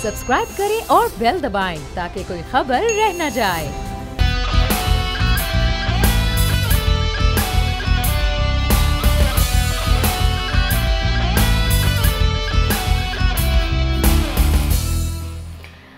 Subscribe करें और bell दबाएं ताकि कोई खबर रह न जाए।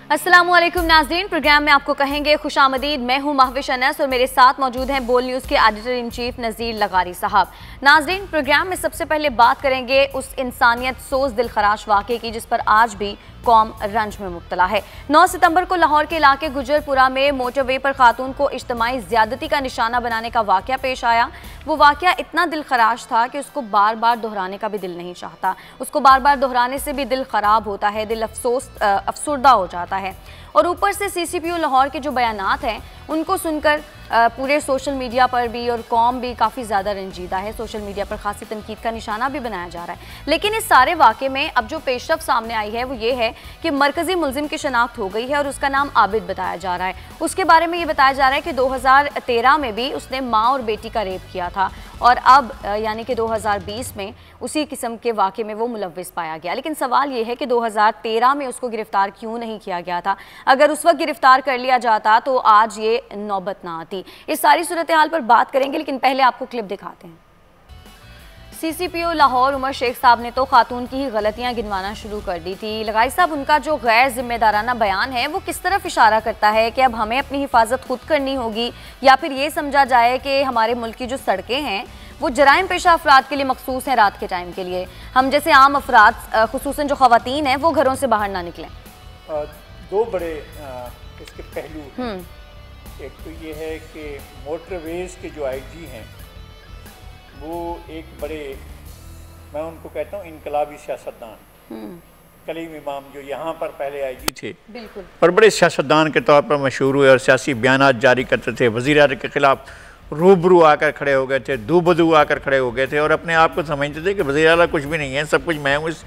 अस्सलामुअलैकुम नाज़रीन, प्रोग्राम में आपको कहेंगे खुशामदीद। मैं हूं महविश अनस और मेरे साथ मौजूद हैं बोल न्यूज़ के एडिटर इन चीफ नज़ीर लगारी साहब। नाज़रीन, प्रोग्राम में सबसे पहले बात करेंगे उस इंसानियत सोज दिलखराश वाक़े की जिस पर आज भी कौम रंज में मुब्तला है। 9 सितंबर को लाहौर के इलाके गुजरपुरा में मोटरवे पर खातून को इज्तिमाई ज़्यादती का निशाना बनाने का वाक़या पेश आया। वो वाक़या इतना दिलखराश था कि उसको बार बार दोहराने का भी दिल नहीं चाहता। उसको बार बार दोहराने से भी दिल ख़राब होता है, दिल अफसुर्दा हो जाता है। और ऊपर से CCPO लाहौर के जो बयानात हैं उनको सुनकर पूरे सोशल मीडिया पर भी और कौम भी काफ़ी ज़्यादा रंजीदा है। सोशल मीडिया पर खासी तनकीद का निशाना भी बनाया जा रहा है। लेकिन इस सारे वाक़े में अब जो पेशरफ सामने आई है वो ये है कि मरकज़ी मुलजिम की शनाख्त हो गई है और उसका नाम आबिद बताया जा रहा है। उसके बारे में ये बताया जा रहा है कि 2013 में भी उसने माँ और बेटी का रेप किया था और अब यानी कि 2020 में उसी किस्म के वाक़े में वो मुलव्विस पाया गया। लेकिन सवाल ये है कि 2013 में उसको गिरफ़्तार क्यों नहीं किया गया था? अगर उस वक्त गिरफ़्तार कर लिया जाता तो आज ये नौबत ना आती। इस सारी सूरत हाल पर बात करेंगे, लेकिन पहले आपको क्लिप दिखाते हैं। CCPO लाहौर उमर शेख साहब ने तो खातून की ही गलतियां गिनवाना शुरू कर दी थी। लगाई साहब, उनका जो गैर जिम्मेदाराना बयान है वो किस तरफ इशारा करता है कि अब हमें अपनी हिफाजत खुद करनी होगी, या फिर ये समझा जाए कि हमारे मुल्क की जो सड़कें हैं वो जराइम पेशा अफराद के लिए मखसूस हैं, रात के टाइम के लिए? हम जैसे आम अफराद खुसूसन जो ख़वातीन हैं वो घरों से बाहर ना निकलें। दो बड़े इसके पहलू हैं। एक तो ये है कि मोटरवेज़ के जो IG हैं वो एक बड़े, मैं उनको कहता हूँ इनकलाबी सियासतदान, कलीम इमाम जो यहाँ पर पहले IG थे, बिल्कुल, और बड़े सियासतदान के तौर पर मशहूर हुए और सियासी बयानात जारी करते थे। वज़ीर आज़म के ख़िलाफ़ रूबरू आकर खड़े हो गए थे, दूबदू आकर खड़े हो गए थे और अपने आप को समझते थे कि वज़ीर आला कुछ भी नहीं है, सब कुछ मैं हूँ, इस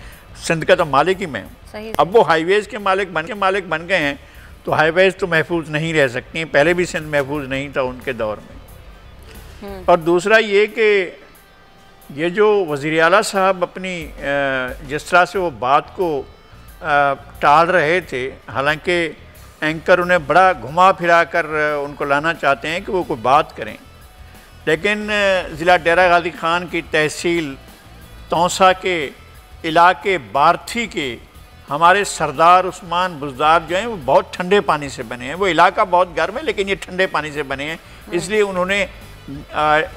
सिंध का तो मालिक ही मैं हूँ। अब वो हाईवेज़ के मालिक बन गए हैं तो हाईवेज़ तो महफूज नहीं रह सकती। पहले भी सिंध महफूज नहीं था उनके दौर में। और दूसरा ये कि ये जो वज़ीर आला साहब अपनी जिस तरह से वो बात को टाल रहे थे, हालांकि एंकर उन्हें बड़ा घुमा फिरा कर उनको लाना चाहते हैं कि वो कोई बात करें, लेकिन ज़िला डेरा गाज़ी ख़ान की तहसील तौसा के इलाके बार्थी के हमारे सरदार उस्मान बुज़दार जो हैं वो बहुत ठंडे पानी से बने हैं। वो इलाका बहुत गर्म है लेकिन ये ठंडे पानी से बने हैं, इसलिए उन्होंने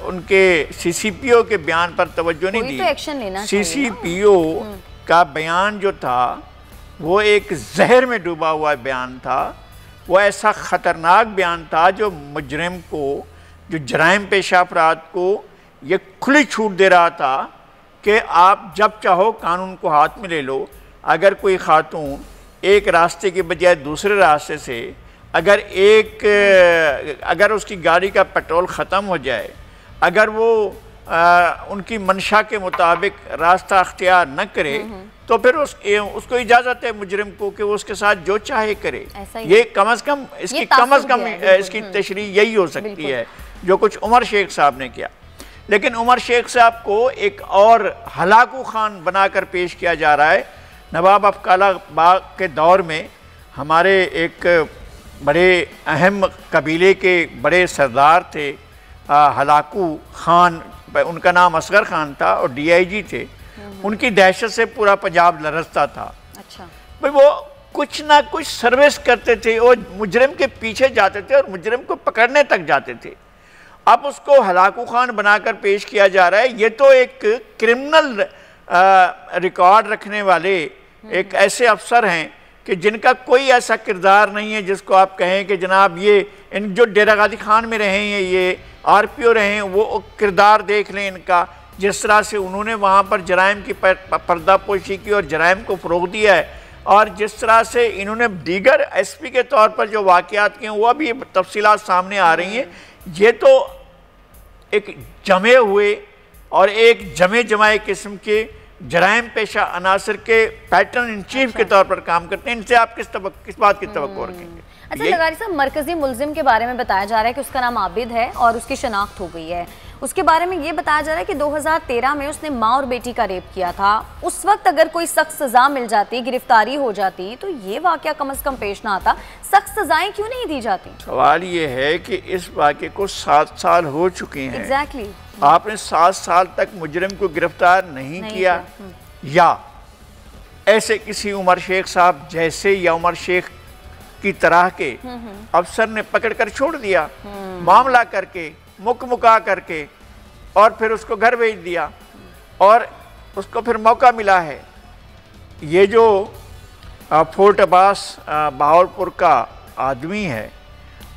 उनके CCPO के बयान पर तवज्जो नहीं दी। तो एक्शन लेना CCPO का बयान जो था वो एक जहर में डूबा हुआ बयान था। वो ऐसा ख़तरनाक बयान था जो मुजरिम को, जो जराइम पेशा अफराद को ये खुली छूट दे रहा था कि आप जब चाहो कानून को हाथ में ले लो। अगर कोई खातून एक रास्ते के बजाय दूसरे रास्ते से अगर उसकी गाड़ी का पेट्रोल ख़त्म हो जाए, अगर वो उनकी मंशा के मुताबिक रास्ता अख्तियार न करे तो फिर उसको इजाज़त है मुजरिम को कि वो उसके साथ जो चाहे करे। ये कम अज़ कम इसकी तशरीह यही हो सकती है जो कुछ उमर शेख साहब ने किया। लेकिन उमर शेख साहब को एक और हलाकू खान बनाकर पेश किया जा रहा है। नवाब अफकाला बाग के दौर में हमारे एक बड़े अहम कबीले के बड़े सरदार थे हलाकू खान, उनका नाम असगर खान था और DIG थे। उनकी दहशत से पूरा पंजाब लरजता था। अच्छा भाई, वो कुछ ना कुछ सर्विस करते थे और मुजरिम के पीछे जाते थे और मुजरिम को पकड़ने तक जाते थे। अब उसको हलाकू खान बनाकर पेश किया जा रहा है। ये तो एक क्रिमिनल रिकॉर्ड रखने वाले एक ऐसे अफसर हैं कि जिनका कोई ऐसा किरदार नहीं है जिसको आप कहें कि जनाब ये इन जो डेरा गाज़ी ख़ान में रहे हैं, ये RPO रहे हैं, वो किरदार देख लें इनका, जिस तरह से उन्होंने वहाँ पर जराइम की पर्दापोशी की और जराइम को फ़रोग़ दिया है, और जिस तरह से इन्होंने दीगर SP के तौर पर जो वाक़यात किए हैं वो अभी तफसीलात सामने आ रही हैं। ये तो एक जमे हुए और एक जमे जमाए किस्म के जराइम पेशा अनासर के पैटर्न इन चीफ के तौर पर काम करते हैं। इनसे आप किस बात की तवक्को रखेंगे? अच्छा लगारी साहब, मरकजी मुलजिम के बारे में बताया जा रहा है कि उसका नाम आबिद है और उसकी शनाख्त हो गई है। उसके बारे में ये बताया जा रहा है कि 2013 में उसने माँ और बेटी का रेप किया था। उस वक्त अगर कोई सख्त सजा मिल जाती, गिरफ्तारी हो जाती, तो ये वाकया कम से कम पेश ना आता। सख्त सजाएं क्यों नहीं दी जाती? सवाल ये है कि इस वाकये को 7 साल हो चुके हैं। एग्जैक्टली। आपने 7 साल तक मुजरिम को गिरफ्तार नहीं किया, या ऐसे किसी उमर शेख साहब जैसे या उमर शेख की तरह के अफसर ने पकड़कर छोड़ दिया, मामला करके मुका करके, और फिर उसको घर भेज दिया और उसको फिर मौका मिला है। ये जो फोर्ट अब्बास बहावलपुर का आदमी है,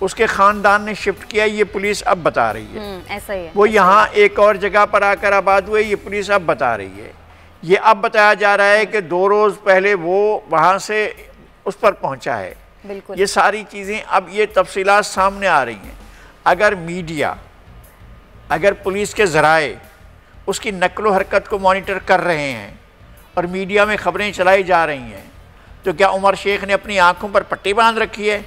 उसके ख़ानदान ने शिफ्ट किया, ये पुलिस अब बता रही है। ऐसा ही है। वो यहाँ एक और जगह पर आकर आबाद हुए, ये पुलिस अब बता रही है। ये अब बताया जा रहा है कि 2 रोज़ पहले वो वहाँ से उस पर पहुँचा है। बिल्कुल। ये सारी चीज़ें अब ये तफसीलात सामने आ रही हैं। अगर मीडिया, अगर पुलिस के ज़राए उसकी नकलो हरकत को मॉनिटर कर रहे हैं और मीडिया में ख़बरें चलाई जा रही हैं, तो क्या उमर शेख ने अपनी आंखों पर पट्टी बांध रखी है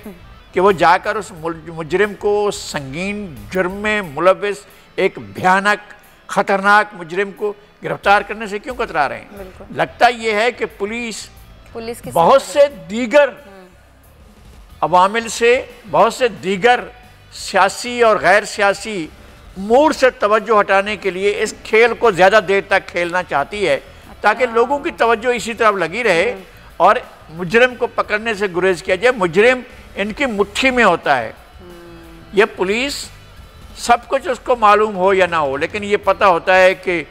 कि वो जाकर उस मुजरिम को, संगीन जुर्म में मुलव्विस एक भयानक ख़तरनाक मुजरिम को गिरफ्तार करने से क्यों कतरा रहे हैं? लगता ये है कि पुलिस की बहुत से दीगर अवामिल से, बहुत से दीगर सियासी और गैर सियासी मूड से तवज्जो हटाने के लिए इस खेल को ज़्यादा देर तक खेलना चाहती है, ताकि लोगों की तवज्जो इसी तरफ लगी रहे और मुजरिम को पकड़ने से गुरेज किया जाए। मुजरिम इनकी मुट्ठी में होता है। ये पुलिस सब कुछ उसको मालूम हो या ना हो, लेकिन ये पता होता है कि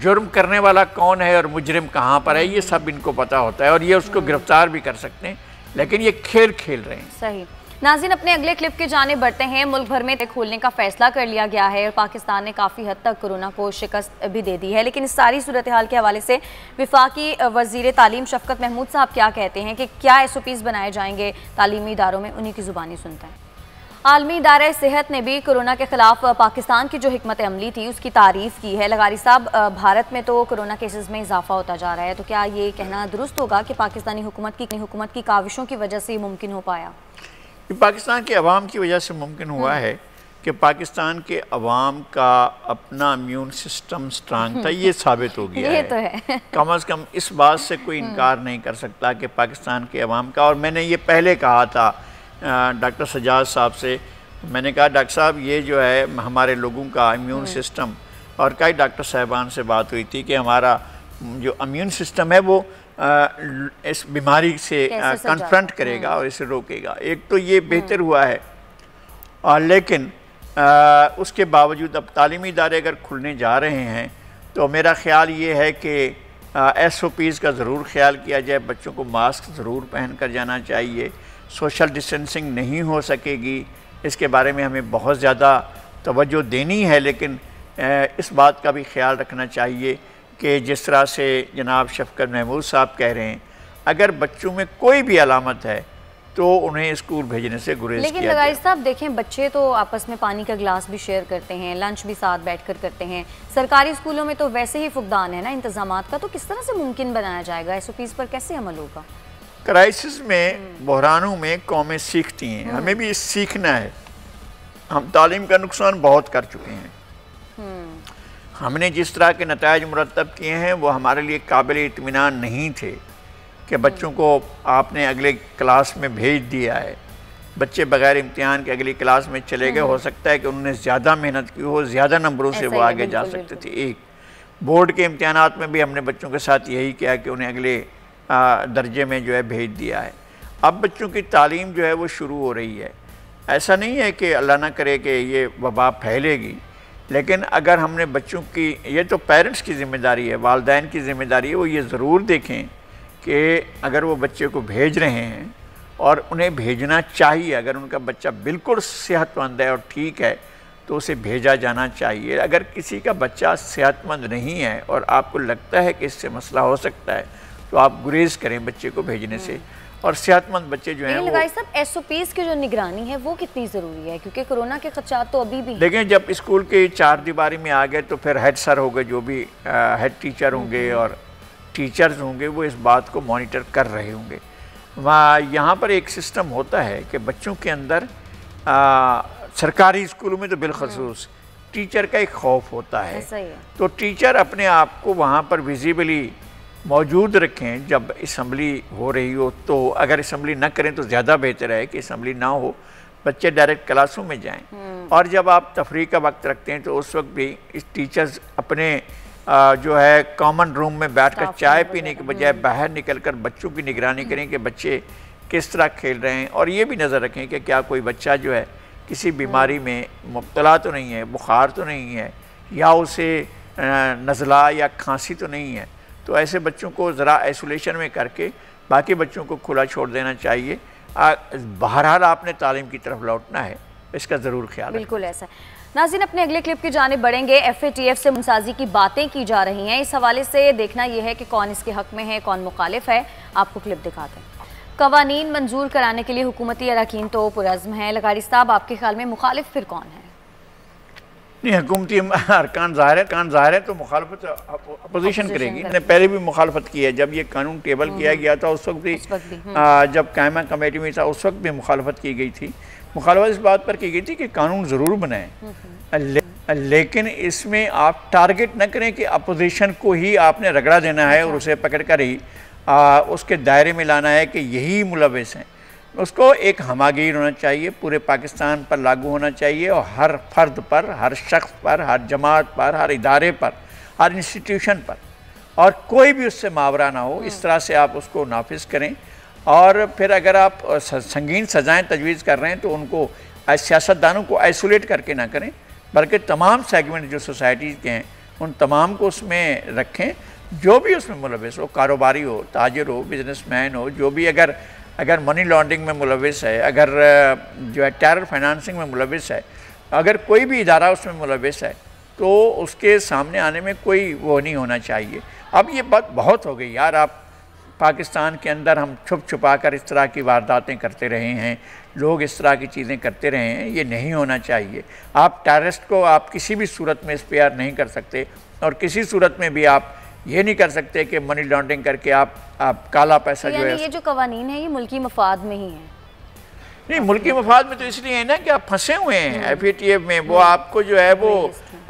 जुर्म करने वाला कौन है और मुजरिम कहाँ पर है, ये सब इनको पता होता है और ये उसको गिरफ्तार भी कर सकते हैं, लेकिन ये खेल खेल रहे हैं। सही। नाज़रीन, अपने अगले क्लिप के जाने बढ़ते हैं। मुल्क भर में खोलने का फैसला कर लिया गया है और पाकिस्तान ने काफ़ी हद तक कोरोना को शिकस्त भी दे दी है, लेकिन इस सारी सूरत हाल के हवाले से वफाकी वज़ीर तालीम शफ़कत महमूद साहब क्या कहते हैं कि क्या SOPs बनाए जाएंगे तालीमी इदारों में, उन्हीं की ज़ुबानी सुनते हैं। आलमी इदारा सेहत ने भी कोरोना के खिलाफ पाकिस्तान की जो हिकमत अमली थी उसकी तारीफ़ की है। लगारी साहब, भारत में तो कोरोना केसेस में इजाफा होता जा रहा है, तो क्या ये कहना दुरुस्त होगा कि पाकिस्तानी हुकूमत की काविशों की वजह से मुमकिन हो पाया? पाकिस्तान के अवाम की वजह से मुमकिन हुआ है कि पाकिस्तान के अवाम का अपना इम्यून सिस्टम स्ट्रांग था, ये साबित हो गया ये तो है। कम अज़ कम इस बात से कोई इनकार नहीं कर सकता कि पाकिस्तान के अवाम का, और मैंने ये पहले कहा था डॉक्टर सजाद साहब से, मैंने कहा डॉक्टर साहब ये जो है हमारे लोगों का इम्यून सिस्टम, और कई डॉक्टर साहबान से बात हुई थी कि हमारा जो इम्यून सिस्टम है वो इस बीमारी से कन्फ्रंट करेगा और इसे रोकेगा। एक तो ये बेहतर हुआ है, लेकिन उसके बावजूद अब तालीमी इदारे अगर खुलने जा रहे हैं तो मेरा ख़्याल ये है कि SOPs का ज़रूर ख्याल किया जाए। बच्चों को मास्क ज़रूर पहन कर जाना चाहिए। सोशल डिस्टेंसिंग नहीं हो सकेगी, इसके बारे में हमें बहुत ज़्यादा तवज्जो देनी है, लेकिन इस बात का भी ख्याल रखना चाहिए कि जिस तरह से जनाब शफ़कत महमूद साहब कह रहे हैं, अगर बच्चों में कोई भी अलामत है तो उन्हें स्कूल भेजने से गुरेज किया जाए। लेकिन लगाई साहब देखें, बच्चे तो आपस में पानी का गिलास भी शेयर करते हैं, लंच भी साथ बैठकर करते हैं। सरकारी स्कूलों में तो वैसे ही फुकदान है ना इंतजामात का, तो किस तरह से मुमकिन बनाया जाएगा? SOPs पर कैसे अमल होगा? क्राइसिस में, बहरानों में कौमें सीखती हैं, हमें भी सीखना है। हम तालीम का नुकसान बहुत कर चुके हैं। हमने जिस तरह के नतायज मुरतब किए हैं वो हमारे लिए काबिल इत्मीनान नहीं थे कि बच्चों को आपने अगले क्लास में भेज दिया है, बच्चे बगैर इम्तिहान के अगली क्लास में चले गए। हो सकता है कि उन्होंने ज़्यादा मेहनत की हो, ज़्यादा नंबरों से वो आगे जा सकते थे। एक बोर्ड के इम्तिहानात में भी हमने बच्चों के साथ यही किया कि उन्हें अगले दर्जे में जो है भेज दिया है। अब बच्चों की तालीम जो है वो शुरू हो रही है। ऐसा नहीं है कि अल्लाह ना करे कि ये वबा फैलेगी, लेकिन अगर हमने बच्चों की, ये तो पेरेंट्स की ज़िम्मेदारी है, वालिदैन की ज़िम्मेदारी है, वो ये ज़रूर देखें कि अगर वो बच्चे को भेज रहे हैं, और उन्हें भेजना चाहिए, अगर उनका बच्चा बिल्कुल सेहतमंद है और ठीक है तो उसे भेजा जाना चाहिए। अगर किसी का बच्चा सेहतमंद नहीं है और आपको लगता है कि इससे मसला हो सकता है तो आप गुरेज करें बच्चे को भेजने से। और सेहतमंद बच्चे जो हैं वो, लगाई साहब SOPs की जो निगरानी है वो कितनी ज़रूरी है, क्योंकि कोरोना के खदशात तो अभी भी। लेकिन जब स्कूल के 4 दीवारी में आ गए तो फिर हेड सर हो गए, जो भी हेड टीचर होंगे और टीचर्स होंगे वो इस बात को मॉनिटर कर रहे होंगे। वहाँ यहाँ पर एक सिस्टम होता है कि बच्चों के अंदर सरकारी स्कूलों में तो बिलखसूस टीचर का एक खौफ होता है, तो टीचर अपने आप को वहाँ पर विजिबली मौजूद रखें जब असम्बली हो रही हो। तो अगर असम्बली ना करें तो ज़्यादा बेहतर है कि असम्बली ना हो, बच्चे डायरेक्ट क्लासों में जाएं। और जब आप तफरीह का वक्त रखते हैं तो उस वक्त भी इस टीचर्स अपने जो है कॉमन रूम में बैठकर चाय पीने के बजाय बाहर निकलकर बच्चों की निगरानी करें कि बच्चे किस तरह खेल रहे हैं, और ये भी नज़र रखें कि क्या कोई बच्चा जो है किसी बीमारी में मुब्तला तो नहीं है, बुखार तो नहीं है, या उसे नज़ला या खांसी तो नहीं है। तो ऐसे बच्चों को ज़रा आइसोलेशन में करके बाकी बच्चों को खुला छोड़ देना चाहिए। बहरहाल आपने तालीम की तरफ लौटना है, इसका ज़रूर ख्याल। बिल्कुल ऐसा। नाज़रीन, अपने अगले क्लिप की जानिब बढ़ेंगे। FATF से मुंसाजी की बातें की जा रही हैं, इस हवाले से देखना यह है कि कौन इसके हक़ में है, कौन मुखालिफ है। आपको क्लिप दिखाते हैं। कवानीन मंजूर कराने के लिए हुकूमती अरकान तो पुरज़्म हैं, लगारी साहब आपके ख्याल में मुखालिफ फिर कौन है? नहीं, हुकूमती अरकान ज़ाहिर है तो मुखालफत अपोजिशन करेगी। मैंने पहले भी मुखालफत की है, जब ये कानून टेबल किया गया था उस वक्त भी, जब कायमा कमेटी में था उस वक्त भी मुखालफत की गई थी। मुखालफत इस बात पर की गई थी कि कानून ज़रूर बनाए, लेकिन इसमें आप टारगेट न करें कि अपोजिशन को ही आपने रगड़ा देना है और उसे पकड़ कर ही उसके दायरे में लाना है कि यही मुलविस हैं। उसको एक हमागीर होना चाहिए, पूरे पाकिस्तान पर लागू होना चाहिए, और हर फर्द पर, हर शख्स पर, हर जमात पर, हर इदारे पर, हर इंस्टीट्यूशन पर, और कोई भी उससे मावरा ना हो। इस तरह से आप उसको नाफिज करें। और फिर अगर आप संगीन सज़ाएँ तजवीज़ कर रहे हैं तो उनको सियासतदानों को आइसोलेट करके ना करें, बल्कि तमाम सेगमेंट जो सोसाइटी के हैं उन तमाम को उसमें रखें। जो भी उसमें मुलविस हो, कारोबारी हो, ताजिर हो, बिजनेसमैन हो, जो भी अगर मनी लॉन्ड्रिंग में मुलविस है, अगर जो है टेरर फाइनेंसिंग में मुलविस है, अगर कोई भी इदारा उसमें मुलविस है तो उसके सामने आने में कोई वो नहीं होना चाहिए। अब ये बात बहुत हो गई यार, आप पाकिस्तान के अंदर हम छुप छुपा कर इस तरह की वारदातें करते रहे हैं, लोग इस तरह की चीज़ें करते रहे हैं, ये नहीं होना चाहिए। आप टेररिस्ट को आप किसी भी सूरत में स्पेयर नहीं कर सकते, और किसी सूरत में भी आप ये नहीं कर सकते कि मनी लॉन्ड्रिंग करके आप काला पैसा जो है। ये जो कवानीन है ये मुल्की मफाद में ही है। नहीं, मुल्की मफाद में तो इसलिए है ना कि आप फंसे हुए हैं FATF में। वो आपको जो है वो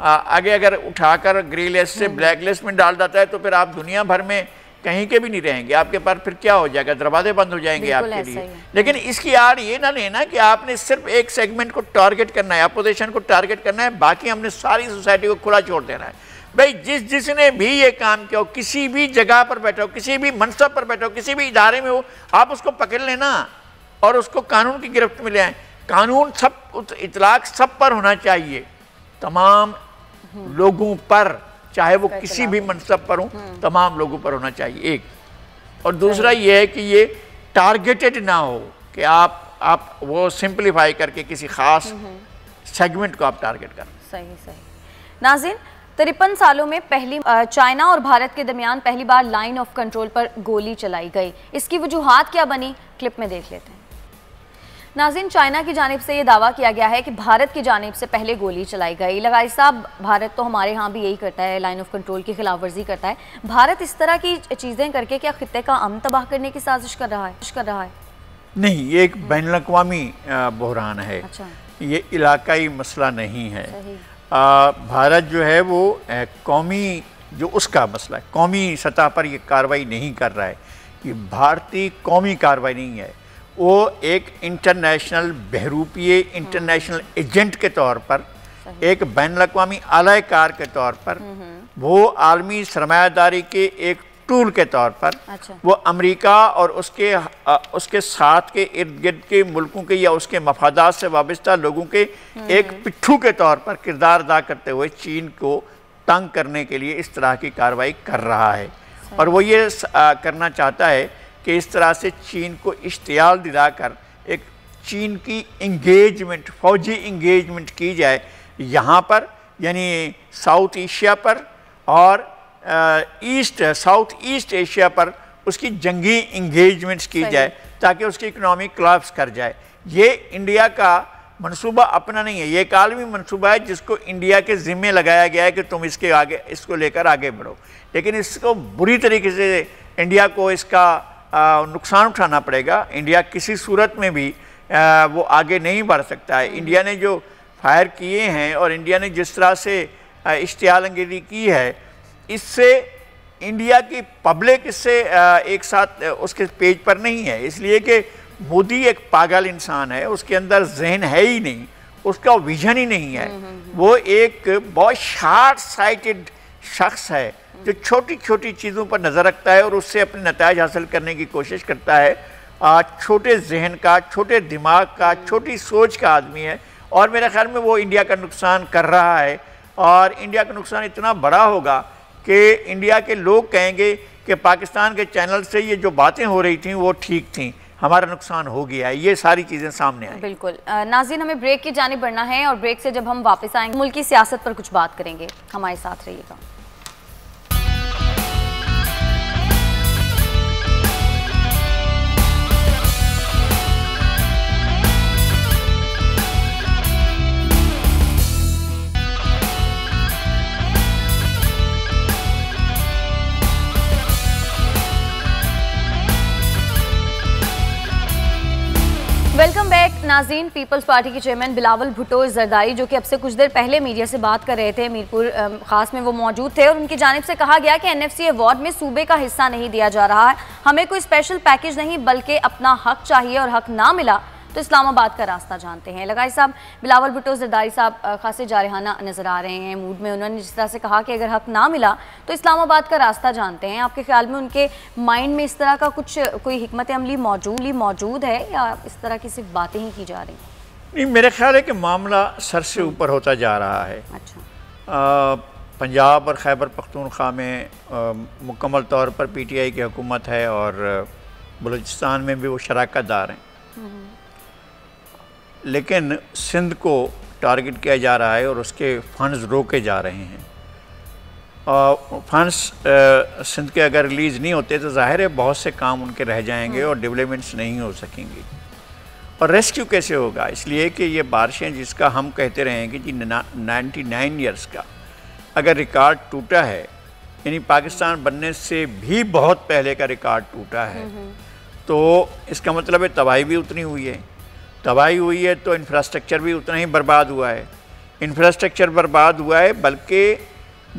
आगे अगर उठाकर ग्रे लिस्ट से ब्लैक लिस्ट में डाल देता है तो फिर आप दुनिया भर में कहीं के भी नहीं रहेंगे, आपके पास फिर क्या हो जाएगा, दरवाजे बंद हो जाएंगे आपके लिए। लेकिन इसकी आड़ ये ना लेना कि आपने सिर्फ एक सेगमेंट को टारगेट करना है, अपोजिशन को टारगेट करना है, बाकी हमने सारी सोसाइटी को खुला छोड़ देना है। भाई जिसने भी ये काम किया हो, किसी भी जगह पर बैठा हो, किसी भी मनसब पर बैठा हो, किसी भी इदारे में हो, आप उसको पकड़ लेना और उसको कानून की गिरफ्त में ले आए। कानून सब इतलाक सब पर होना चाहिए, तमाम लोगों पर, चाहे वो किसी भी मनसब पर हो, तमाम लोगों पर होना चाहिए, एक। और दूसरा ये है कि ये टारगेटेड ना हो कि आप वो सिंपलीफाई करके किसी खास सेगमेंट को आप टारगेट करें। सही। नाज़रीन, 53 सालों में पहली चाइना और भारत के दरमियान पहली बार लाइन ऑफ कंट्रोल पर गोली चलाई गई। इसकी वजूहात क्या बनी, क्लिप में देख लेते हैं। नाज़रीन, चाइना की जानिब से ये दावा किया गया है कि भारत की जानिब से पहले गोली चलाई गई। लगाई साहब, भारत तो हमारे यहाँ भी यही करता है, लाइन ऑफ कंट्रोल की खिलाफ वर्जी करता है। भारत इस तरह की चीज़ें करके क्या खित्ते का अमन तबाह करने की साजिश कर रहा है? नहीं, ये एक बैनुल-अक़वामी बहरान है। अच्छा। ये इलाकाई मसला नहीं है। भारत जो है वो कौमी जो उसका मसला है, कौमी सतह पर ये कार्रवाई नहीं कर रहा है। ये भारतीय कौमी कार्रवाई नहीं है, वो एक इंटरनेशनल बहरूपीय इंटरनेशनल एजेंट के तौर पर, एक बैनुल-अक़वामी आलाकार के तौर पर, वो आलमी सरमायादारी के एक टूल के तौर पर, वो अमेरिका और उसके साथ के इर्द गिर्द के मुल्कों के या उसके मफादात से वाबस्ता लोगों के एक पिट्ठू के तौर पर किरदार अदा करते हुए चीन को तंग करने के लिए इस तरह की कार्रवाई कर रहा है। और वो ये करना चाहता है कि इस तरह से चीन को इश्तियाल दिलाकर एक चीन की इंगेजमेंट, फौजी इंगेजमेंट की जाए यहाँ पर, यानी साउथ एशिया पर और साउथ ईस्ट एशिया पर उसकी जंगी इंगेजमेंट्स की जाए ताकि उसकी इकनॉमी कोलैप्स कर जाए। ये इंडिया का मंसूबा अपना नहीं है, ये एक आलमी मंसूबा है जिसको इंडिया के ज़िम्मे लगाया गया है कि तुम इसके आगे, इसको लेकर आगे बढ़ो। लेकिन इसको बुरी तरीके से इंडिया को इसका नुकसान उठाना पड़ेगा। इंडिया किसी सूरत में भी वो आगे नहीं बढ़ सकता है। इंडिया ने जो फायर किए हैं और इंडिया ने जिस तरह से इश्तियाल अंगेज़ी की है, इससे इंडिया की पब्लिक इससे एक साथ उसके पेज पर नहीं है, इसलिए कि मोदी एक पागल इंसान है, उसके अंदर जहन है ही नहीं, उसका विजन ही नहीं है। वो एक बहुत शार्ट साइटेड शख्स है जो छोटी छोटी चीज़ों पर नज़र रखता है और उससे अपने नताइज हासिल करने की कोशिश करता है। छोटे जहन का, छोटे दिमाग का, छोटी सोच का आदमी है और मेरे ख्याल में वो इंडिया का नुकसान कर रहा है। और इंडिया का नुकसान इतना बड़ा होगा कि इंडिया के लोग कहेंगे कि पाकिस्तान के चैनल से ये जो बातें हो रही थी वो ठीक थी, हमारा नुकसान हो गया है, ये सारी चीज़ें सामने आई। बिल्कुल नाज़रीन, हमें ब्रेक की जानिब बढ़ना है और ब्रेक से जब हम वापस आएंगे मुल्क की सियासत पर कुछ बात करेंगे। हमारे साथ रहिएगा। वेलकम बैक नाज़रीन। पीपल्स पार्टी के चेयरमैन बिलावल भुट्टो जरदारी, जो कि अब से कुछ देर पहले मीडिया से बात कर रहे थे, मीरपुर खास में वो मौजूद थे और उनकी जानिब से कहा गया कि एनएफसी अवार्ड में सूबे का हिस्सा नहीं दिया जा रहा है, हमें कोई स्पेशल पैकेज नहीं बल्कि अपना हक चाहिए और हक ना मिला तो इस्लामाबाद का रास्ता जानते हैं। लगाई साहब, बिलावल भुट्टो जरदारी साहब खासे जारहाना नज़र आ रहे हैं मूड में। उन्होंने जिस तरह से कहा कि अगर हक ना मिला तो इस्लामाबाद का रास्ता जानते हैं, आपके ख्याल में उनके माइंड में इस तरह का कुछ कोई हिकमत अमली मौजूद है या इस तरह की सिर्फ बातें ही की जा रही? नहीं, मेरा ख्याल है कि मामला सर से ऊपर होता जा रहा है। अच्छा। पंजाब और खैबर पख्तूनख्वा में मुकम्मल तौर पर पीटीआई की हुकूमत है और बलूचिस्तान में भी वो शराकत दार हैं, लेकिन सिंध को टारगेट किया जा रहा है और उसके फंड्स रोके जा रहे हैं। फंड्स सिंध के अगर रिलीज़ नहीं होते तो ज़ाहिर है बहुत से काम उनके रह जाएंगे और डेवलपमेंट्स नहीं हो सकेंगी। और रेस्क्यू कैसे होगा? इसलिए कि ये बारिशें जिसका हम कहते रहे हैं कि जी 99 ईयर्स का अगर रिकॉर्ड टूटा है, यानी पाकिस्तान बनने से भी बहुत पहले का रिकॉर्ड टूटा है, तो इसका मतलब है तबाही भी उतनी हुई है। तबाही हुई है तो इंफ्रास्ट्रक्चर भी उतना ही बर्बाद हुआ है। इंफ्रास्ट्रक्चर बर्बाद हुआ है, बल्कि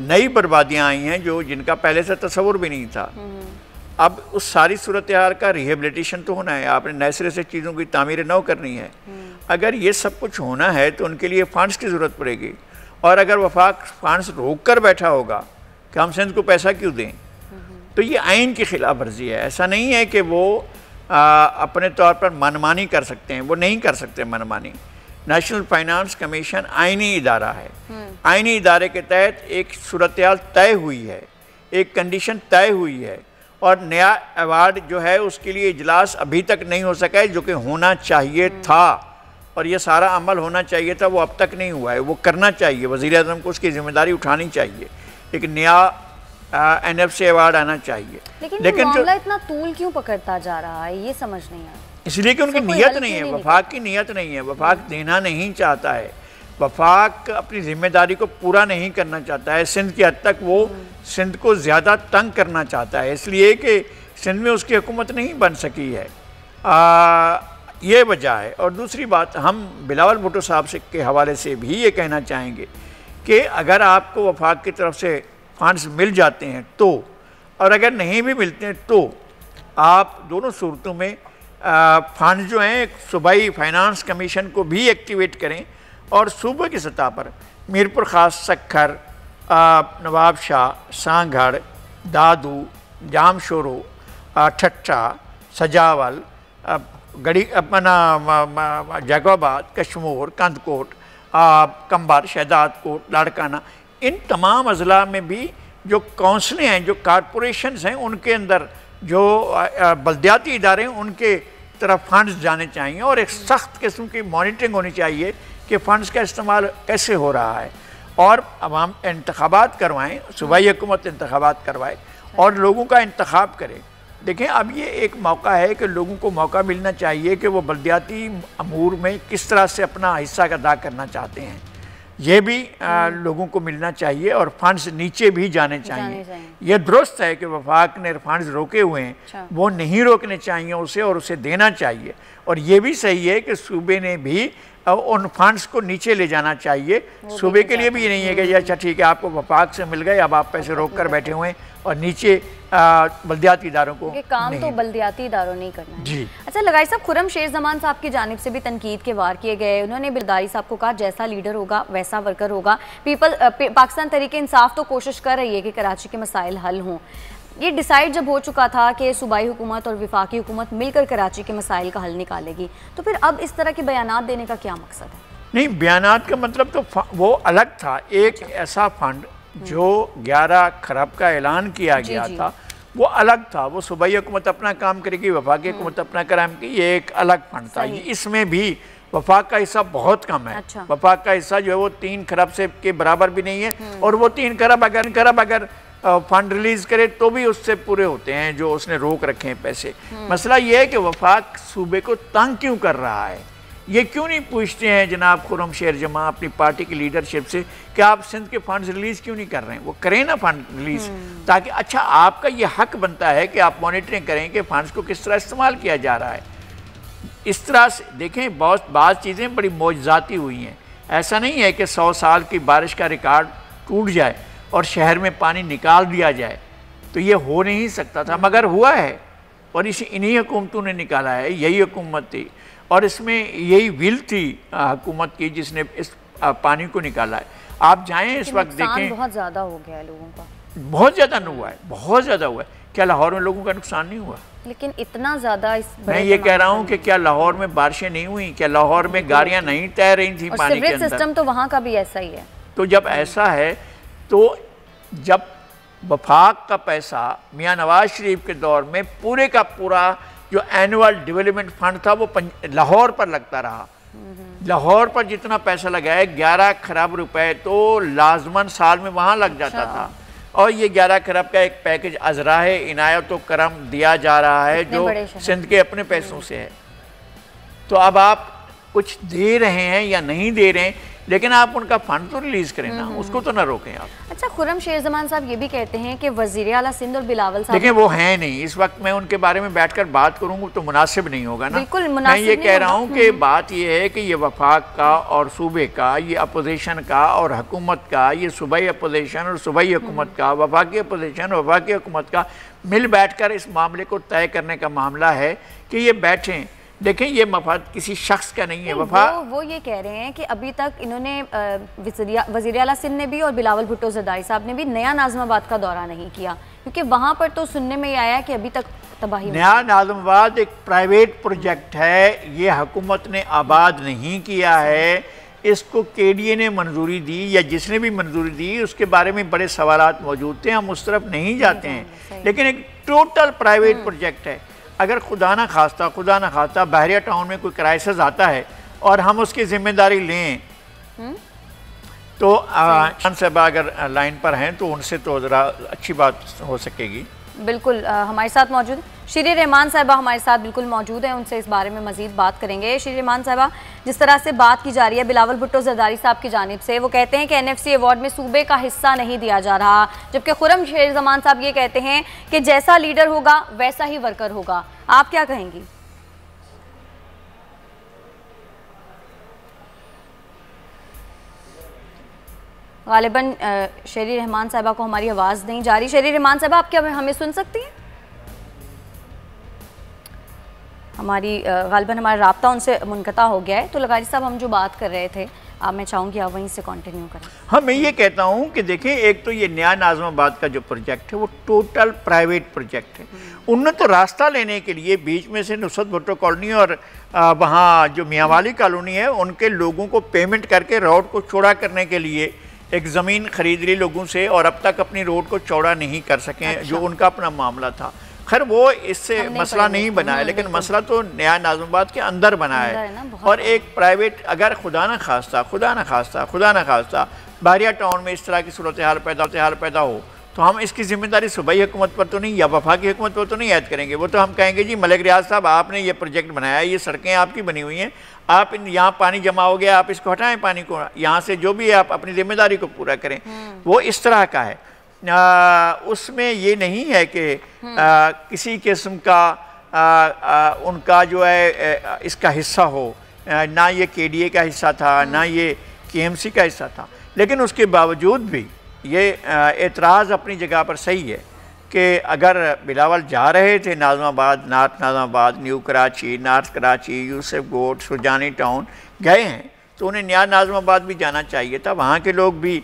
नई बर्बादियां आई हैं जो जिनका पहले से तस्वुर भी नहीं था। अब उस सारी सूरत हाल का रिहेबिलिटेशन तो होना है, आपने नए सिरे से चीज़ों की तामीर नौ करनी है। अगर ये सब कुछ होना है तो उनके लिए फंड्स की ज़रूरत पड़ेगी। और अगर वफाक फंड्स रोक कर बैठा होगा कि हम सिंध को पैसा क्यों दें, तो ये आइन की खिलाफ वर्जी है। ऐसा नहीं है कि वो अपने तौर पर मनमानी कर सकते हैं, वो नहीं कर सकते मनमानी। नेशनल फाइनेंस कमीशन आइनी इदारा है, आइनी इदारे के तहत एक सूरत हाल तय हुई है, एक कंडीशन तय हुई है और नया अवार्ड जो है उसके लिए इजलास अभी तक नहीं हो सका है, जो कि होना चाहिए था और ये सारा अमल होना चाहिए था, वो अब तक नहीं हुआ है। वो करना चाहिए, वज़ीर-ए-आज़म को उसकी जिम्मेदारी उठानी चाहिए, एक नया एनएफसी अवार्ड आना चाहिए। लेकिन मामला इतना तूल क्यों पकड़ता जा रहा है, ये समझ नहीं आता। इसलिए कि उनकी नीयत नहीं है, वफाक की नीयत नहीं है, वफाक देना नहीं चाहता है, वफाक अपनी जिम्मेदारी को पूरा नहीं करना चाहता है। सिंध की हद तक वो सिंध को ज़्यादा तंग करना चाहता है, इसलिए कि सिंध में उसकी हुकूमत नहीं बन सकी है, ये वजह है। और दूसरी बात, हम बिलावल भुट्टो साहब से के हवाले से भी ये कहना चाहेंगे कि अगर आपको वफाक की तरफ से फंड्स मिल जाते हैं तो, और अगर नहीं भी मिलते हैं तो आप दोनों सूरतों में फंड जो हैं सूबाई फाइनेंस कमीशन को भी एक्टिवेट करें और सूबे की सतह पर मीरपुर खास, सक्खर, नवाब शाह, सांगढ़, दादू, जामशोरो, ठट्टा, सजावल, गड़ी अपना जैकोबाद, कश्मोर, कंदकोट, कंबर, शहदादकोट, लाड़काना, इन तमाम अजला में भी जो काउंसिलें हैं, जो कॉरपोरेशंस हैं, उनके अंदर जो बल्दियाती इदारे हैं उनके तरफ फंड्स जाने चाहिए और एक सख्त किस्म की मॉनिटरिंग होनी चाहिए कि फ़ंड्स का इस्तेमाल कैसे हो रहा है। और अवाम इंतखाबात करवाएँ, सूबाई हुकूमत इंतखाबात करवाए और लोगों का इंतखाब करे। देखें, अब ये एक मौका है कि लोगों को मौका मिलना चाहिए कि वो बल्दियाती अमूर में किस तरह से अपना हिस्सा अदा करना चाहते हैं, ये भी लोगों को मिलना चाहिए और फंड्स नीचे भी जाने चाहिए। ये दुरुस्त है कि वफाक ने फंड्स रोके हुए हैं, वो नहीं रोकने चाहिए उसे और उसे देना चाहिए। और ये भी सही है कि सूबे ने भी उन फंड्स को नीचे ले जाना चाहिए। सूबे के लिए भी ये नहीं है कि अच्छा ठीक है आपको वफाक से मिल गए, अब आप पैसे रोक कर बैठे हुए हैं और नीचे बल्दियाती इदारों को काम तो बल्दियाती इदारों नहीं करना है। जी। अच्छा लगाई साहब, खुर्रम शेर जमान साहब की जानिब से भी तनकीद के वार किए गए। उन्होंने बिलदारी साहब को कहा जैसा लीडर होगा वैसा वर्कर होगा। पाकिस्तान तहरीक इंसाफ तो कोशिश कर रही है कि कराची के मसाइल हल हों। ये डिसाइड जब हो चुका था कि सूबाई हुकूमत और विफाकी हुकूमत मिलकर कराची के मसाइल का हल निकालेगी, तो फिर अब इस तरह के बयानात देने का क्या मकसद है? नहीं, बयानात का मतलब तो वो अलग था। एक ऐसा फंड जो 11 खरब का ऐलान किया गया था वो अलग था। वो सूबाई हुकूमत अपना काम करेगी, वफाकी हुकूमत अपना काम करेगी, ये एक अलग फंड था। इसमें भी वफाक का हिस्सा बहुत कम है। वफाक का हिस्सा जो है वो 3 खरब से के बराबर भी नहीं है। और वो 3 खरब अगर फंड रिलीज करे तो भी उससे पूरे होते हैं जो उसने रोक रखे हैं पैसे। मसला ये है कि वफाक सूबे को तंग क्यों कर रहा है, ये क्यों नहीं पूछते हैं जनाब खुर्रम शेर जमां अपनी पार्टी की लीडरशिप से कि आप सिंध के फंड्स रिलीज क्यों नहीं कर रहे हैं? वो करें ना फंड रिलीज, ताकि अच्छा आपका ये हक बनता है कि आप मॉनिटरिंग करें कि फंड्स को किस तरह इस्तेमाल किया जा रहा है। इस तरह से देखें, बहुत चीज़ें बड़ी मौजज़ाती हुई हैं। ऐसा नहीं है कि 100 साल की बारिश का रिकॉर्ड टूट जाए और शहर में पानी निकाल दिया जाए, तो ये हो नहीं सकता था, मगर हुआ है। और इन्हीं हुकूमतों ने निकाला है, यही हुकूमत थी और इसमें यही विल थी हुकूमत की जिसने इस पानी को निकाला है। आप जाएं इस वक्त देखें, बहुत ज़्यादा हो गया है लोगों का, बहुत ज़्यादा हुआ है, बहुत ज़्यादा हुआ है। क्या लाहौर में लोगों का नुकसान नहीं हुआ? लेकिन इतना ज़्यादा मैं ये कह रहा हूँ कि क्या लाहौर में बारिशें नहीं हुई? क्या लाहौर में गाड़ियाँ नहीं तैर रही थी पानी के अंदर? सिस्टम तो वहाँ का भी ऐसा ही है। तो जब ऐसा है, तो जब वफाक का पैसा मियाँ नवाज शरीफ के दौर में पूरे का पूरा जो एनुअल डेवलपमेंट फंड था वो लाहौर पर लगता रहा। लाहौर पर जितना पैसा लगाया 11 खरब रुपए तो लाजमन साल में वहाँ लग जाता था। और ये 11 खरब का एक पैकेज अजराए इनायत व करम दिया जा रहा है जो सिंध के अपने पैसों से है। तो अब आप कुछ दे रहे हैं या नहीं दे रहे हैं, लेकिन आप उनका फंड तो रिलीज करें ना, उसको तो ना रोकें आप। अच्छा, खुर्रम शेर जमान साहब ये भी कहते हैं कि वज़ीर आला सिंध और बिलावल साहब, देखें वो हैं नहीं इस वक्त, मैं उनके बारे में बैठकर बात करूंगा तो मुनासिब नहीं होगा ना। बिल्कुल मैं ये कह रहा हूँ कि बात ये है कि ये वफाक का और सूबे का, ये अपोजिशन का और हुकूमत का, ये सूबाई अपोजिशन और सूबाई हुकूमत का, वफाकी अपोजिशन वफाकी हुकूमत का मिल बैठ कर इस मामले को तय करने का मामला है कि ये बैठें। देखें, ये मफाद किसी शख्स का नहीं है। वो ये कह रहे हैं कि अभी तक इन्होंने वज़ीर आला सिंध ने भी और बिलावल भुट्टो ज़रदारी साहब ने भी नया नाज़िमाबाद का दौरा नहीं किया, क्योंकि वहाँ पर तो सुनने में आया है कि अभी तक तबाही। नया नाज़िमाबाद एक प्राइवेट प्रोजेक्ट है, ये हुकूमत ने आबाद नहीं किया है। इसको KDA ने मंजूरी दी या जिसने भी मंजूरी दी उसके बारे में बड़े सवालात मौजूद थे, हम उस तरफ नहीं जाते हैं। लेकिन एक टोटल प्राइवेट प्रोजेक्ट है। अगर खुदा न खास्ता बहरिया टाउन में कोई क्राइसिस आता है और हम उसकी जिम्मेदारी लें, तो खान साहबा अगर लाइन पर हैं तो उनसे तो ज़रा अच्छी बात हो सकेगी। बिल्कुल हमारे साथ मौजूद शीरी रहमान साहिबा हमारे साथ बिल्कुल मौजूद हैं, उनसे इस बारे में मजीद बात करेंगे। शीरी रहमान साहिबा, जिस तरह से बात की जा रही है बिलावल भुट्टो ज़रदारी साहब की जानिब से, वो कहते हैं कि NFC अवार्ड में सूबे का हिस्सा नहीं दिया जा रहा, जबकि खुर्रम शेर जमान साहब ये कहते हैं कि जैसा लीडर होगा वैसा ही वर्कर होगा। आप क्या कहेंगी? गालिबन शेरी रहमान साहिबा को हमारी आवाज़ नहीं जा रही। शेरी रहमान साहिबा, आप क्या हमें सुन सकती हैं? हमारी गालिबन हमारा राब्ता उनसे मुनक़ता हो गया है। तो लगारी साहब, हम जो बात कर रहे थे, अब मैं चाहूँगी आप वहीं से कंटिन्यू करें। हाँ, मैं ये कहता हूँ कि देखें, एक तो ये नया नाज़िमाबाद का जो प्रोजेक्ट है वो टोटल प्राइवेट प्रोजेक्ट है। उन्होंने तो रास्ता लेने के लिए बीच में से नुसरत भुट्टो कॉलोनी और वहाँ जो मियांवाली कॉलोनी है उनके लोगों को पेमेंट करके रोड को चौड़ा करने के लिए एक ज़मीन खरीद ली लोगों से, और अब तक अपनी रोड को चौड़ा नहीं कर सकें। जो उनका अपना मामला था, खैर वो इससे मसला नहीं बना है, लेकिन मसला तो नया नाज़िमाबाद के अंदर बना है। और एक प्राइवेट, अगर खुदा न खास्ता बहरिया टाउन में इस तरह की सूरत हाल पैदा हो तो हम इसकी जिम्मेदारी सूबाई हुकूमत पर तो नहीं या वफाकी हुकूमत पर तो नहीं ऐड करेंगे। वो तो हम कहेंगे जी मलिक रियाज साहब आपने ये प्रोजेक्ट बनाया, ये सड़कें आपकी बनी हुई हैं, आप यहाँ पानी जमा हो गया, आप इसको हटाएं पानी को, यहाँ से जो भी है आप अपनी जिम्मेदारी को पूरा करें। वो इस तरह का है, उसमें ये नहीं है कि किसी किस्म का उनका जो है इसका हिस्सा हो, ना ये KDA का हिस्सा था, ना ये KMC का हिस्सा था। लेकिन उसके बावजूद भी ये एतराज़ अपनी जगह पर सही है कि अगर बिलावल जा रहे थे Nazimabad, north Nazimabad, new Karachi, north Karachi, Yousuf Goth, Surjani town गए हैं, तो उन्हें नया नाज़माबाद भी जाना चाहिए था। वहाँ के लोग भी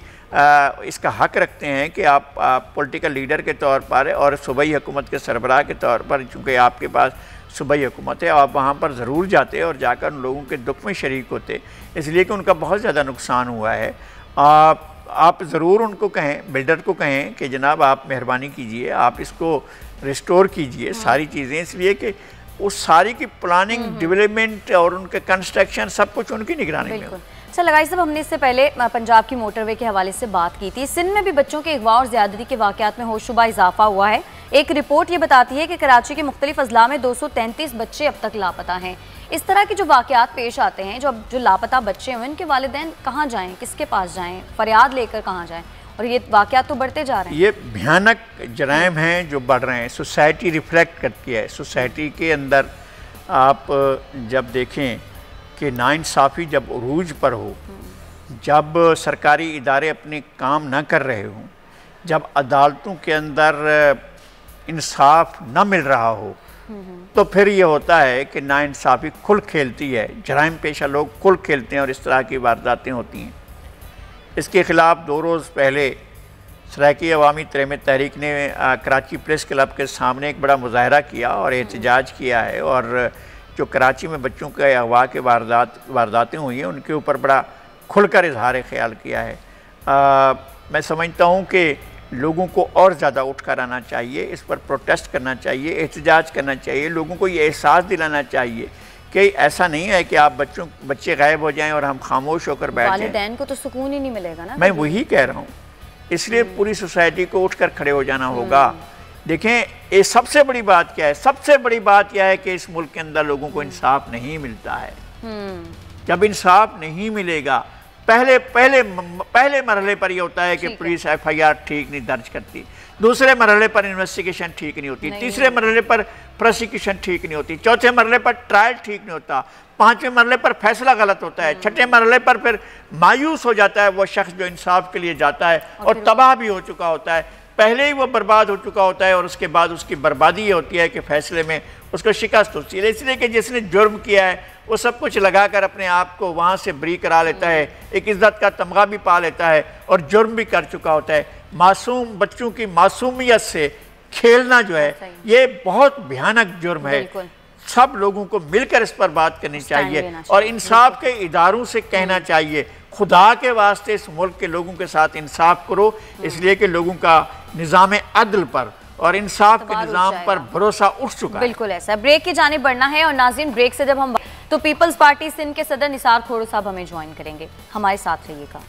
इसका हक़ रखते हैं कि आप पॉलिटिकल लीडर के तौर पर और सूबाई हुकूमत के सरबराह के तौर पर, चूँकि आपके पास सूबाई हुकूमत है, आप वहाँ पर ज़रूर जाते और जाकर उन लोगों के दुख में शरीक होते, इसलिए कि उनका बहुत ज़्यादा नुकसान हुआ है। आप ज़रूर उनको कहें, बिल्डर को कहें कि जनाब आप मेहरबानी कीजिए, आप इसको रिस्टोर कीजिए सारी चीज़ें, इसलिए कि उस सारी की प्लानिंग, डेवलपमेंट और उनके कंस्ट्रक्शन सब कुछ उनकी निगरानी में हो। सर लगाई साहब, हमने इससे पहले पंजाब की मोटरवे के हवाले से बात की थी। सिंध में भी बच्चों के अगवा और ज़्यादती के वाक़यात में होशरुबा इजाफा हुआ है। एक रिपोर्ट ये बताती है कि कराची के मुख्तलिफ अजला में 233 बच्चे अब तक लापता हैं। इस तरह के जो वाक़यात पेश आते हैं, जो लापता बच्चे हैं उनके वालिदैन कहाँ जाएँ, किसके पास जाएँ, फरियाद लेकर कहाँ जाएँ, और ये वाक़यात तो बढ़ते जा रहे हैं। ये भयानक जराइम हैं जो बढ़ रहे हैं। सोसाइटी रिफ्लेक्ट करती है। सोसाइटी के अंदर आप जब देखें कि नाइंसाफ़ी जब उरूज पर हो, जब सरकारी इदारे अपने काम न कर रहे हों, जब अदालतों के अंदर इंसाफ न मिल रहा हो, तो फिर ये होता है कि नाइंसाफ़ी खुल खेलती है, जराइम पेशा लोग खुल खेलते हैं और इस तरह की वारदातें होती हैं। इसके ख़िलाफ़ 2 रोज़ पहले सराकी अवामी तरहम तहरीक ने कराची प्रेस क्लब के सामने एक बड़ा मुजाहरा किया और एहतजाज किया है, और जो कराची में बच्चों के अगवा के वारदातें हुई हैं उनके ऊपर बड़ा खुलकर इजहार ख्याल किया है। मैं समझता हूँ कि लोगों को और ज़्यादा उठ कर आना चाहिए, इस पर प्रोटेस्ट करना चाहिए, एहतजाज करना चाहिए, लोगों को ये एहसास दिलाना चाहिए कि ऐसा नहीं है कि आप बच्चे गायब हो जाएं और हम खामोश होकर बैठ जाएं। वालिदैन को तो सुकून ही नहीं मिलेगा ना। मैं वही कह रहा हूँ, इसलिए पूरी सोसाइटी को उठकर खड़े हो जाना होगा। देखें, ये सबसे बड़ी बात क्या है? सबसे बड़ी बात यह है कि इस मुल्क के अंदर लोगों को इंसाफ नहीं मिलता है। जब इंसाफ नहीं मिलेगा, पहले मरहले पर यह होता है कि पुलिस FIR ठीक नहीं दर्ज करती, दूसरे मरहले पर इन्वेस्टिगेशन ठीक नहीं होती, तीसरे मरहले पर प्रोसिक्यूशन ठीक नहीं होती, चौथे मरहले पर ट्रायल ठीक नहीं होता, 5वें मरहले पर फैसला गलत होता है, 6ठे मरहले पर फिर मायूस हो जाता है वो शख्स जो इंसाफ के लिए जाता है और तबाह भी हो चुका होता है, पहले ही वो बर्बाद हो चुका होता है, और उसके बाद उसकी बर्बादी ये होती है कि फैसले में उसको शिकस्त होती है। इसलिए कि जिसने जुर्म किया है वो सब कुछ लगाकर अपने आप को वहाँ से बरी करा लेता है, एक इज़्ज़त का तमगा भी पा लेता है और जुर्म भी कर चुका होता है। मासूम बच्चों की मासूमियत से खेलना जो है ये बहुत भयानक जुर्म है। सब लोगों को मिलकर इस पर बात करनी चाहिए और इंसाफ के इदारों से कहना चाहिए, खुदा के वास्ते इस मुल्क के लोगों के साथ इंसाफ करो, इसलिए कि लोगों का निज़ाम अदल पर और इंसाफ के निज़ाम पर भरोसा उठ चुका है। बिल्कुल ऐसा। ब्रेक की जाने बढ़ना है और नाज़रीन, ब्रेक से जब हम तो पीपल्स पार्टी सिंध के सदर निसार खोड़ो साहब हमें ज्वाइन करेंगे, हमारे साथ रहिएगा।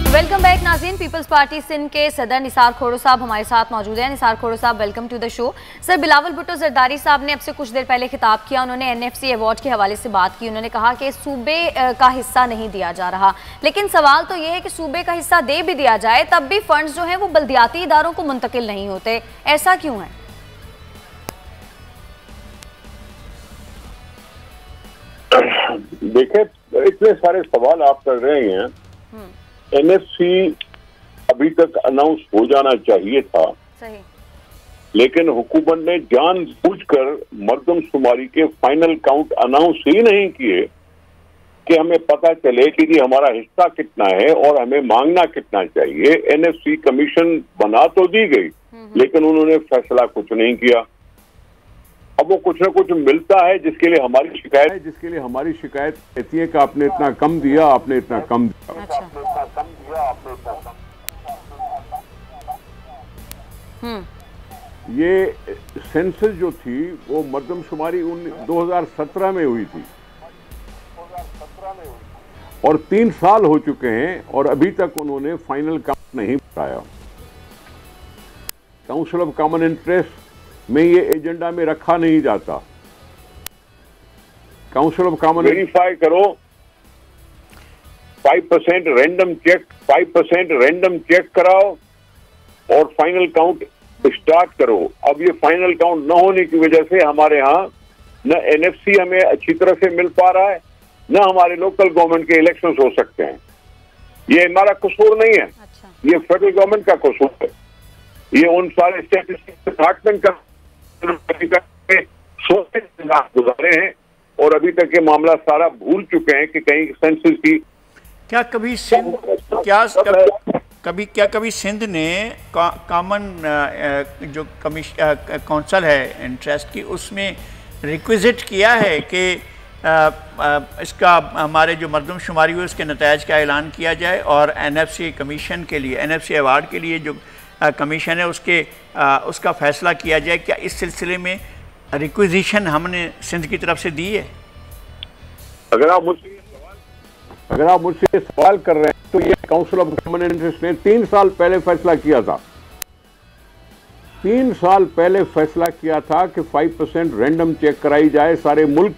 वेलकम बैक नाज़रीन। पीपल्स पार्टी सिंध के सदर निसार खोड़ो साहब हमारे साथ मौजूद हैं। Nisar Khuhro sahab, welcome to the show. Sir, Bilawal Bhutto Zardari sahab ने अब से कुछ देर पहले खिताब किया, उन्होंने NFC अवार्ड के हवाले से बात की। उन्होंने कहा कि सूबे का हिस्सा नहीं दिया जा रहा, लेकिन सवाल तो ये है कि सूबे का हिस्सा दे भी दिया जाए तब भी फंड्स जो हैं वो बल्दियाती इदारों को मुंतकिल नहीं होते, ऐसा क्यों है? देखिए, इतने सारे सवाल आप कर रहे हैं। NFC अभी तक अनाउंस हो जाना चाहिए था, सही, लेकिन हुकूमत ने जानबूझकर मर्दमशुमारी के फाइनल काउंट अनाउंस ही नहीं किए कि हमें पता चले कि जी हमारा हिस्सा कितना है और हमें मांगना कितना चाहिए। NFC कमीशन बना तो दी गई, लेकिन उन्होंने फैसला कुछ नहीं किया। अब वो कुछ ना कुछ मिलता है जिसके लिए हमारी शिकायत रहती है कि आपने इतना कम दिया, आपने इतना कम दिया। ये सेंसस जो थी वो मरदमशुमारी 2017 में हुई थी और 3 साल हो चुके हैं और अभी तक उन्होंने फाइनल काउंट नहीं बताया। काउंसिल ऑफ कॉमन इंटरेस्ट में ये एजेंडा में रखा नहीं जाता। काउंसिल ऑफ कॉमन वेरीफाई करो, 5% रैंडम चेक कराओ और फाइनल काउंट स्टार्ट करो। अब ये फाइनल काउंट न होने की वजह से हमारे यहाँ न एनएफसी हमें अच्छी तरह से मिल पा रहा है, न हमारे लोकल गवर्नमेंट के इलेक्शंस हो सकते हैं। ये हमारा कसूर नहीं है। अच्छा। ये फेडरल गवर्नमेंट का कसूर है। ये उन सारे स्टैटिस्टिक्स डिपार्टमेंट का गुजारे हैं और अभी तक ये मामला सारा भूल चुके हैं कि कहीं सेंसस की क्या कभी सिंध ने कॉमन जो काउंसिल है इंटरेस्ट की उसमें रिक्विजिट किया है कि इसका हमारे जो मरदमशुमारी हुई उसके नतायज का ऐलान किया जाए और एनएफसी कमीशन के लिए, एनएफसी अवार्ड के लिए जो कमीशन है उसका फैसला किया जाए? क्या इस सिलसिले में रिक्विजिशन हमने सिंध की तरफ से दी है? अगर आप मुझसे सवाल कर रहे हैं तो ये काउंसिल ऑफ कॉमन इंटरेस्ट ने 3 साल पहले फैसला किया था। 3 साल पहले फैसला किया था कि 5% रैंडम चेक कराई जाए सारे मुल्क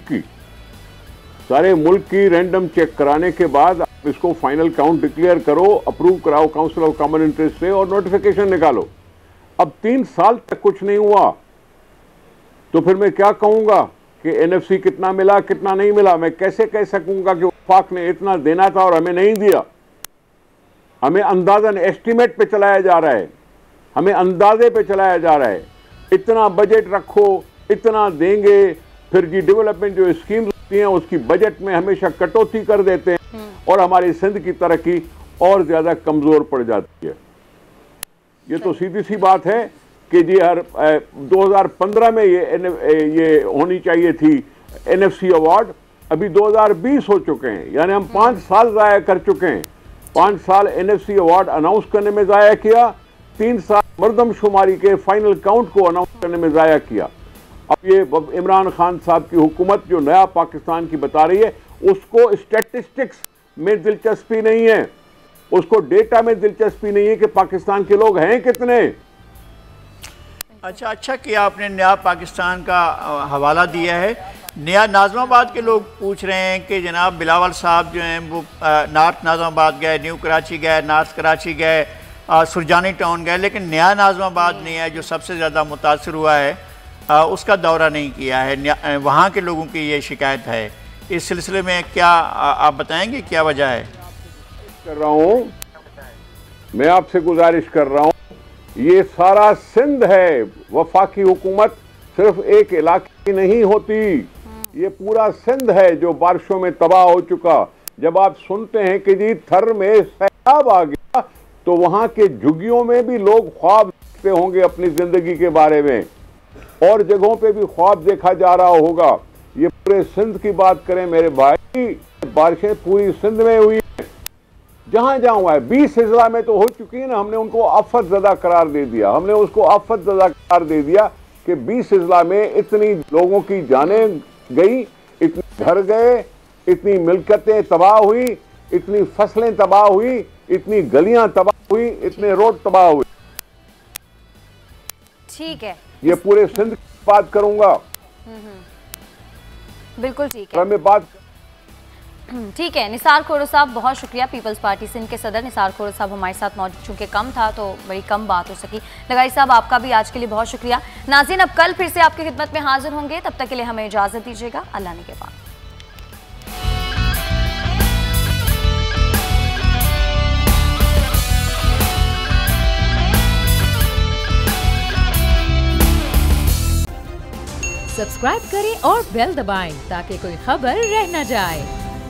की रैंडम चेक कराने के बाद आप इसको फाइनल काउंट डिक्लेयर करो, अप्रूव कराओ काउंसिल ऑफ कॉमन इंटरेस्ट से और नोटिफिकेशन निकालो। अब 3 साल तक कुछ नहीं हुआ तो फिर मैं क्या कहूंगा कि एनएफसी कितना मिला कितना नहीं मिला? मैं कैसे कह सकूंगा कि वफाक ने इतना देना था और हमें नहीं दिया? हमें अंदाजन एस्टीमेट पे चलाया जा रहा है, हमें अंदाजे पे चलाया जा रहा है। इतना बजट रखो, इतना देंगे, फिर जी डेवलपमेंट जो स्कीम्स होती हैं उसकी बजट में हमेशा कटौती कर देते हैं और हमारी सिंध की तरक्की और ज्यादा कमजोर पड़ जाती है। ये तो सीधी सी बात है कि जी 2015 में ये होनी चाहिए थी एनएफसी अवार्ड, अभी 2020 हो चुके हैं, यानी हम 5 साल ज़ाया कर चुके हैं। 5 साल एनएफसी अवार्ड अनाउंस करने में ज़ाया किया, 3 साल मरदमशुमारी के फाइनल काउंट को अनाउंस करने में ज़ाया किया। अब ये इमरान खान साहब की हुकूमत जो नया पाकिस्तान की बता रही है उसको स्टैटिस्टिक्स में दिलचस्पी नहीं है, उसको डेटा में दिलचस्पी नहीं है कि पाकिस्तान के लोग हैं कितने। अच्छा किया आपने नया पाकिस्तान का हवाला दिया है। नया नाज़माबाद के लोग पूछ रहे हैं कि जनाब बिलावल साहब जो हैं वो नॉर्थ नाज़माबाद गए, न्यू कराची गए, नॉर्थ कराची गए, सुरजानी टाउन गए, लेकिन नया नाज़माबाद नहीं है जो सबसे ज़्यादा मुतासर हुआ है, उसका दौरा नहीं किया है। वहाँ के लोगों की ये शिकायत है। इस सिलसिले में क्या आप बताएंगे क्या वजह है? मैं आपसे गुजारिश कर रहा हूँ, ये सारा सिंध है। वफाकी हुकूमत सिर्फ एक इलाके नहीं होती, ये पूरा सिंध है जो बारिशों में तबाह हो चुका। जब आप सुनते हैं कि जी थर में सैलाब आ गया तो वहां के झुग्गियों में भी लोग ख्वाब देखते होंगे अपनी जिंदगी के बारे में, और जगहों पे भी ख्वाब देखा जा रहा होगा। ये पूरे सिंध की बात करें मेरे भाई, बारिशें पूरी सिंध में हुई है, जहां जहां हुआ है। 20 अजला में तो हो चुकी है ना, हमने उनको आफत ज़दा करार दे दिया, हमने उसको आफत ज़दा करार दे दिया कि 20 अजला में इतनी लोगों की जानें गई, इतने घर गए, इतनी मिल्कतें तबाह हुई, इतनी फसलें तबाह हुई, इतनी गलियां तबाह हुई, इतने रोड तबाह हुए। ठीक है, ये पूरे सिंध की बात करूंगा। बिल्कुल ठीक है, मैं बात ठीक है। निसार खोरो साहब बहुत शुक्रिया। पीपल्स पार्टी सिंध के सदर निसार खोरो साहब हमारे साथ मौजूद, चूंकि कम था तो बड़ी कम बात हो सकी। लगारी साहब आपका भी आज के लिए बहुत शुक्रिया। नाज़रीन अब कल फिर से आपकी खिदमत में हाजिर होंगे, तब तक के लिए हमें इजाज़त दीजिएगा। अल्लाह ने के बाद। सब्सक्राइब करें और बेल दबाएं ताकि कोई खबर रह न जाए।